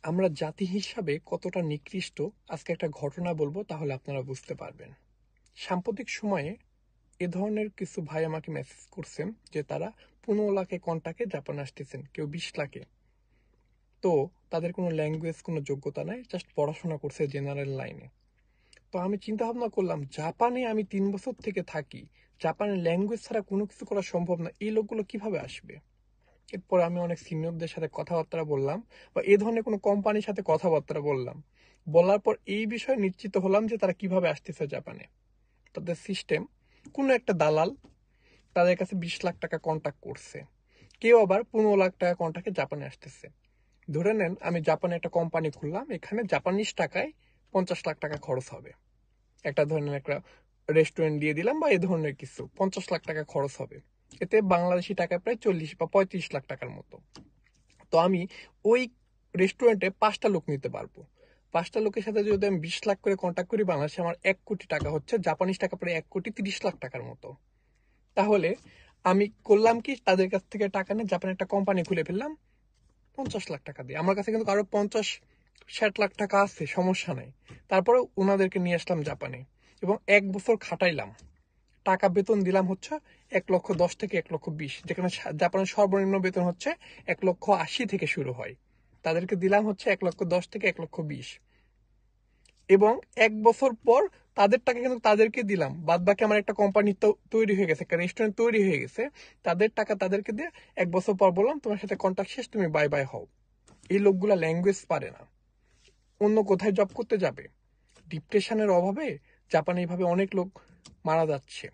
আমরা জাতি হিসাবে কতটা নিকৃষ্ট আজকে একটা ঘটনা বলবো, তাহলে আপনারা বুঝতে পারবেন। সাম্প্রতিক সময়ে এ ধরনের কিছু ভাই আমাকে মেসেজ করছেন যে তারা 15 লাখে কন্টাকে জাপানে আসতেছেন, কেউ 20 লাখে। তো তাদের কোনো ল্যাঙ্গুয়েজ, কোনো যোগ্যতা নাই, জাস্ট পড়াশোনা করছে জেনারেল লাইনে। তো আমি চিন্তা ভাবনা করলাম, জাপানে আমি 3 বছর থেকে থাকি, জাপানের ল্যাঙ্গুয়েজ ছাড়া কোনো কিছু করা সম্ভব না, এই লোকগুলো কিভাবে আসবে? এরপর আমি অনেক সিনিয়রদের সাথে কথাবার্তা বললাম, বা এই ধরনের কোনো কোম্পানির সাথে কথাবার্তা বললাম। বলার পর এই বিষয়ে নিশ্চিত হলাম যে তারা কিভাবে আসতেছে জাপানে। তাদের সিস্টেম, কোনো একটা দালাল তাদের কাছে 20 লাখ টাকা কন্ট্যাক্ট করছে, কেউ আবার 15 লাখ টাকা কন্ট্যাক্টে জাপানে আসতেছে। ধরে নেন আমি জাপানে একটা কোম্পানি খুললাম, এখানে জাপানিজ টাকায় 50 লাখ টাকা খরচ হবে। একটা ধরনের একটা রেস্টুরেন্ট দিয়ে দিলাম বা এই ধরনের কিছু, 50 লাখ টাকা খরচ হবে। এতে বাংলাদেশি টাকায় প্রায় 40 বা 35 লাখ টাকার মতো। তো আমি ওই রেস্টুরেন্টে 5টা লোক নিতে পারবো। 5টা লোকের সাথে যদি আমি 20 লাখ করে কন্ট্যাক্ট করি, বাংলাদেশে আমার 1 কোটি টাকা হচ্ছে, জাপানিজ টাকা প্রায় 1,30,00,000 টাকার মতো। তাহলে আমি করলাম কি, তাদের কাছ থেকে টাকা নিয়ে জাপানে একটা কোম্পানি খুলে ফেললাম 50 লাখ টাকা দিয়ে। আমার কাছে কিন্তু আরো 50-60 লাখ টাকা আছে, সমস্যা নাই। তারপরে ওনাদেরকে নিয়ে আসলাম জাপানে এবং 1 বছর খাটাইলাম। টাকা বেতন দিলাম হচ্ছে 1,10,00,000 থেকে 1,20,00,000, যেখানে জাপানের সর্বনিম্ন বেতন হচ্ছে 1,80,000 থেকে শুরু হয়। তাদেরকে দিলাম হচ্ছে 1,10,00,000 থেকে 1,20,00,000, এবং 1 বছর পর তাদের টাকা কিন্তু তাদেরকে দিলাম। বাদ বাকি আমার একটা কোম্পানি তো তৈরি হয়ে গেছে, একটা রেস্টুরেন্ট তৈরি হয়ে গেছে, তাদের টাকা তাদেরকে দিয়ে 1 বছর পর বললাম তোমার সাথে কন্ট্যাক্ট শেষ, তুমি বাই বাই হও। এই লোকগুলা ল্যাঙ্গুয়েজ পারে না, অন্য কোথায় জব করতে যাবে? ডিপ্রেশনের অভাবে জাপানে এইভাবে অনেক লোক মারা যাচ্ছে।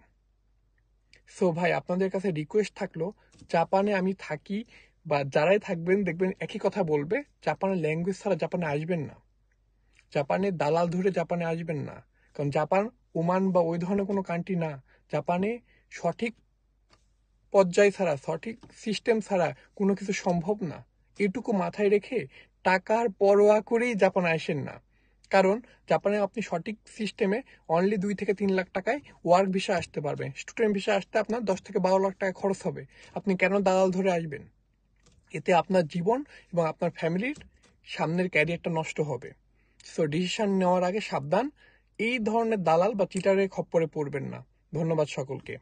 সো ভাই, আপনাদের কাছে রিকোয়েস্ট থাকলো, জাপানে আমি থাকি বা যারাই থাকবেন দেখবেন একই কথা বলবে, জাপানের ল্যাঙ্গুয়েজ ছাড়া জাপানে আসবেন না। জাপানে দালাল ধরে জাপানে আসবেন না, কারণ জাপান ওমান বা ওই ধরনের কোনো কান্ট্রি না। জাপানে সঠিক পর্যায় ছাড়া, সঠিক সিস্টেম ছাড়া কোনো কিছু সম্ভব না। এটুকু মাথায় রেখে টাকার পরোয়া করেই জাপানে আসেন না। কারণ জাপানে আপনি সঠিক সিস্টেমে অনলি 2 থেকে 3 লাখ টাকায় ওয়ার্ক ভিসা আসতে পারবেন। স্টুডেন্ট ভিসা আসতে আপনার 10 থেকে 12 লাখ টাকা খরচ হবে। আপনি কেন দালাল ধরে আসবেন? এতে আপনার জীবন এবং আপনার ফ্যামিলির সামনের ক্যারিয়ারটা নষ্ট হবে। সো ডিসিশন নেওয়ার আগে সাবধান, এই ধরনের দালাল বা চিটারের খপ্পরে পড়বেন না। ধন্যবাদ সকলকে।